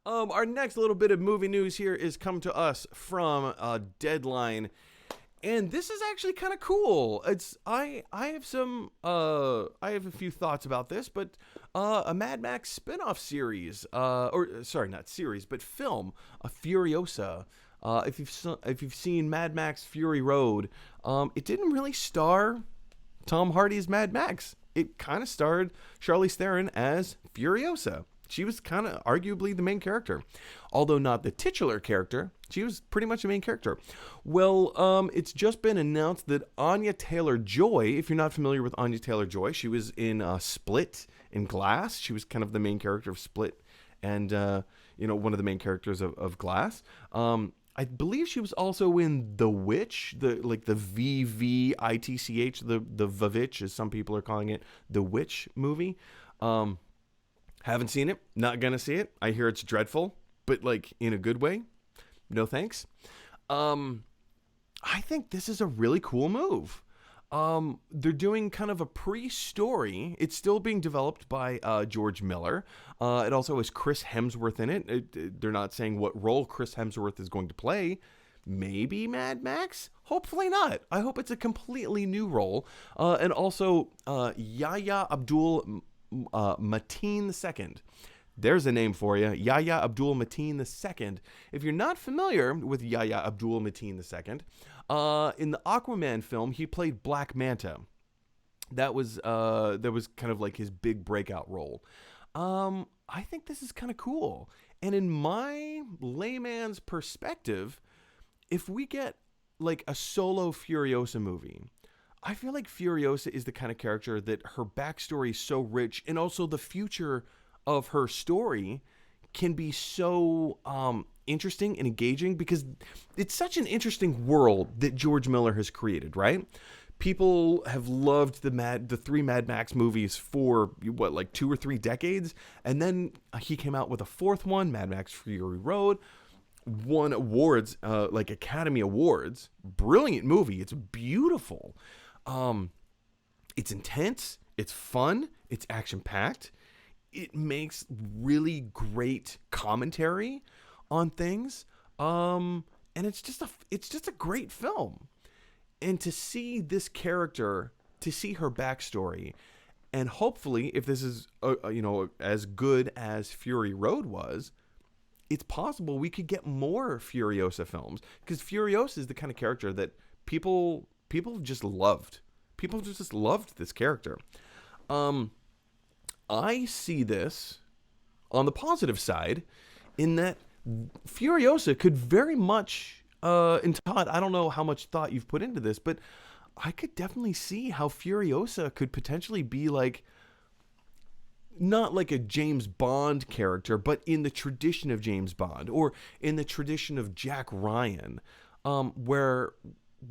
Our next little bit of movie news here is come to us from Deadline, and this is actually kind of cool. I have some I have a few thoughts about this, but a Mad Max spin-off series, or sorry, not series, but film, a Furiosa. If you've seen Mad Max Fury Road, it didn't really star Tom Hardy's Mad Max. It kind of starred Charlize Theron as Furiosa. She was kind of arguably the main character, although not the titular character. She was pretty much the main character. Well, it's just been announced that Anya Taylor-Joy, if you're not familiar with Anya Taylor-Joy, she was in Split in Glass. She was kind of the main character of Split, and one of the main characters of Glass. I believe she was also in The Witch, the VVITCH, the Vavitch, as some people are calling it, The Witch movie. Haven't seen it, not gonna see it. I hear it's dreadful, but like in a good way. No thanks. I think this is a really cool move. They're doing kind of a pre-story. It's still being developed by George Miller. It also has Chris Hemsworth in it. They're not saying what role Chris Hemsworth is going to play. Maybe Mad Max? Hopefully not. I hope it's a completely new role. And also Yahya Abdul Mateen II. There's a name for you, Yahya Abdul Mateen II. If you're not familiar with Yahya Abdul Mateen II, in the Aquaman film, he played Black Manta. That was kind of like his big breakout role. I think this is kind of cool. And in my layman's perspective, if we get like a solo Furiosa movie, I feel like Furiosa is the kind of character that her backstory is so rich, and also the future of her story can be so interesting and engaging, because it's such an interesting world that George Miller has created, right? People have loved the three Mad Max movies for like 2 or 3 decades, and then he came out with a fourth one, Mad Max Fury Road, won awards, like Academy Awards. Brilliant movie. It's beautiful. It's intense. It's fun. It's action packed. It makes really great commentary on things. And it's just a great film. And to see this character, to see her backstory, and hopefully, if this is as good as Fury Road was, it's possible we could get more Furiosa films, because Furiosa is the kind of character that people just loved. People just loved this character. I see this on the positive side, in that Furiosa could very much, and Todd, I don't know how much thought you've put into this, but I could definitely see how Furiosa could potentially be like, not like a James Bond character, but in the tradition of James Bond, or in the tradition of Jack Ryan, where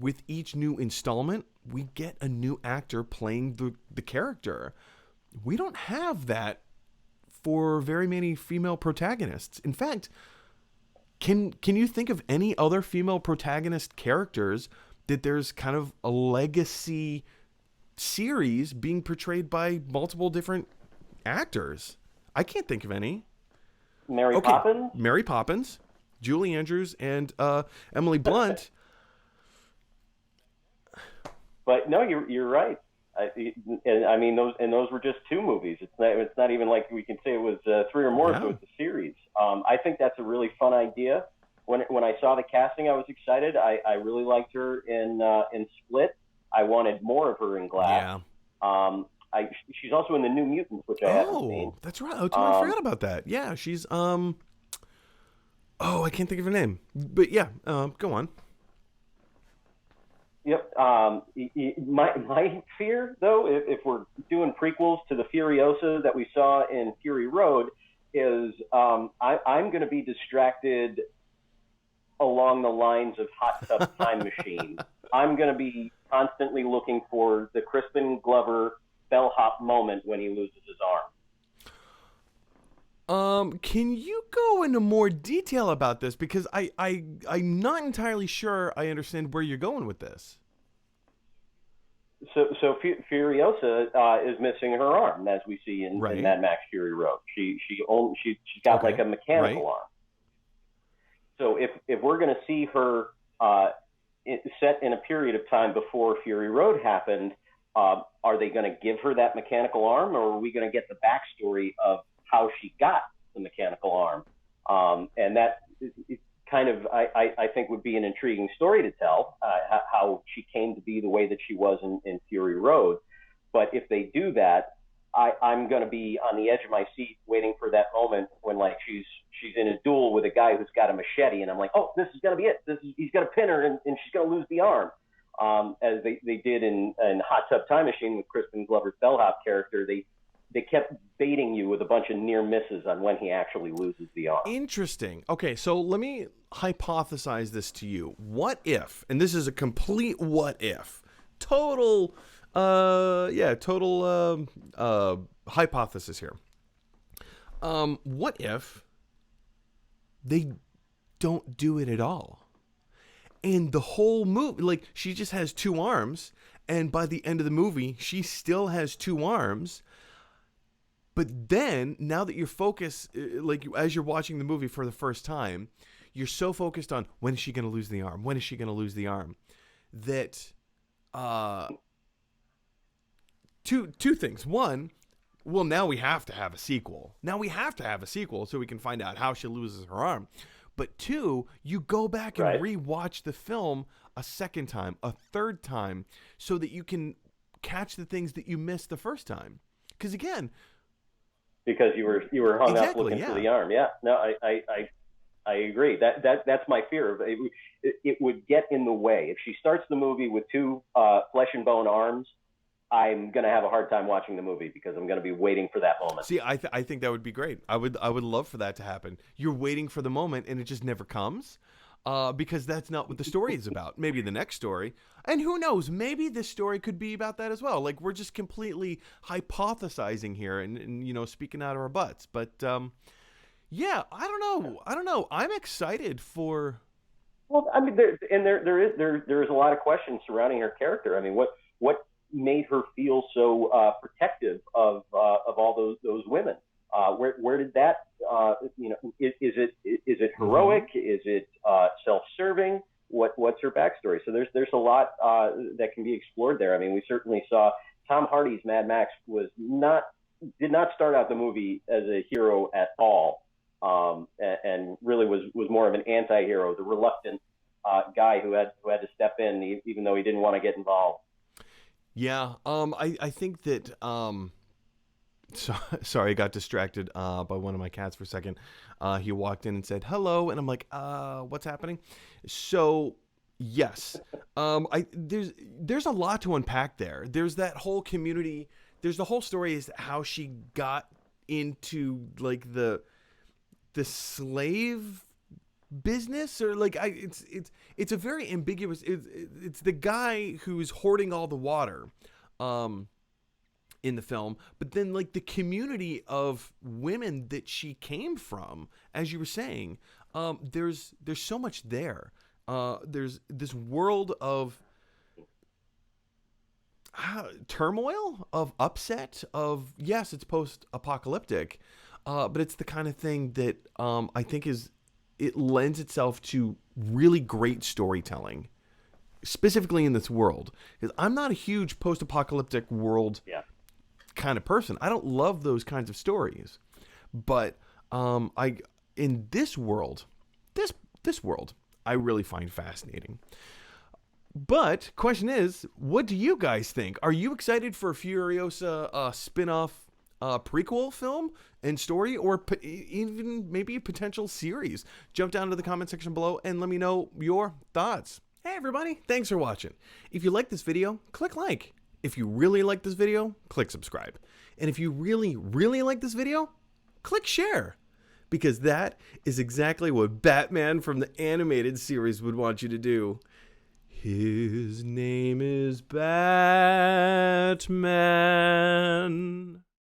with each new installment, we get a new actor playing the character. We don't have that for very many female protagonists. In fact, can you think of any other female protagonist characters that there's kind of a legacy series being portrayed by multiple different actors? I can't think of any. Mary Poppins? Mary Poppins, Julie Andrews, and Emily Blunt. But no, you're right. I mean, those were just 2 movies. It's not even like we can say it was 3 or more, so it's a series. I think that's a really fun idea. When I saw the casting, I was excited. I really liked her in Split. I wanted more of her in Glass. Yeah. She's also in the New Mutants, which I haven't seen. Oh, that's right. I forgot about that. Yeah, she's I can't think of her name. But yeah, go on. Yep. My fear, though, if we're doing prequels to the Furiosa that we saw in Fury Road, is I'm going to be distracted along the lines of Hot Tub Time Machine. I'm going to be constantly looking for the Crispin Glover bellhop moment when he loses his arm. Can you go into more detail about this? Because I'm not entirely sure I understand where you're going with this. Furiosa is missing her arm, as we see in Right. Mad Max Fury Road. She's got like Okay. a Right. mechanical arm. So if we're going to see her set in a period of time before Fury Road happened, are they going to give her that mechanical arm, or are we going to get the backstory of how she got the mechanical arm? And that it kind of, I think, would be an intriguing story to tell, how she came to be the way that she was in Fury Road. But if they do that, I'm going to be on the edge of my seat waiting for that moment when like she's in a duel with a guy who's got a machete, and I'm like, oh, this is going to be it. He's going to pin her, and she's going to lose the arm. As they did in Hot Tub Time Machine with Crispin Glover's bellhop character, they kept baiting you with a bunch of near misses on when he actually loses the arm. Interesting. Okay, so let me hypothesize this to you. What if, and this is a complete what if, total, total hypothesis here. What if they don't do it at all? And the whole movie, like, she just has two arms, and by the end of the movie, she still has two arms. But then, now that you're focused, like, as you're watching the movie for the first time, you're so focused on when is she going to lose the arm? When is she going to lose the arm? That, two things. One, well, now we have to have a sequel. Now we have to have a sequel so we can find out how she loses her arm. But two, you go back and Right. rewatch the film a second time, a third time, so that you can catch the things that you missed the first time. Because again, Because you were hung up exactly, looking yeah. for the arm. Yeah, no, I agree. That's my fear. It would get in the way if she starts the movie with two flesh and bone arms. I'm gonna have a hard time watching the movie because I'm gonna be waiting for that moment. See, I think that would be great. I would love for that to happen. You're waiting for the moment and it just never comes. Because that's not what the story is about. Maybe the next story. And who knows, maybe this story could be about that as well. Like, we're just completely hypothesizing here and you know, speaking out of our butts. But yeah, I don't know. I'm excited for. Well, I mean, there is a lot of questions surrounding her character. I mean, what made her feel so protective of all those women? Where did that is it heroic? Is it self-serving? What's her backstory? So there's a lot that can be explored there. I mean, we certainly saw Tom Hardy's Mad Max did not start out the movie as a hero at all, and really was more of an anti-hero, the reluctant guy who had to step in even though he didn't want to get involved. Yeah, I think that sorry, I got distracted by one of my cats for a second. He walked in and said hello, and I'm like, what's happening? So yes, there's a lot to unpack there. There's that whole community. There's the whole story is how she got into like the slave business, or like it's a very ambiguous. It's the guy who's hoarding all the water. In the film, but then like the community of women that she came from, as you were saying, there's so much there. There's this world of turmoil, of upset, of yes, it's post-apocalyptic, but it's the kind of thing that I think it lends itself to really great storytelling, specifically in this world. Because I'm not a huge post-apocalyptic world. Yeah. Kind of person. I don't love those kinds of stories, but I in this world, this world, I really find fascinating. But question is, what do you guys think? Are you excited for a Furiosa spin-off prequel film and story, or even maybe a potential series? Jump down to the comment section below and let me know your thoughts. Hey everybody, thanks for watching. If you like this video, click like. If you really like this video, click subscribe. And if you really, really like this video, click share. Because that is exactly what Batman from the animated series would want you to do. His name is Batman.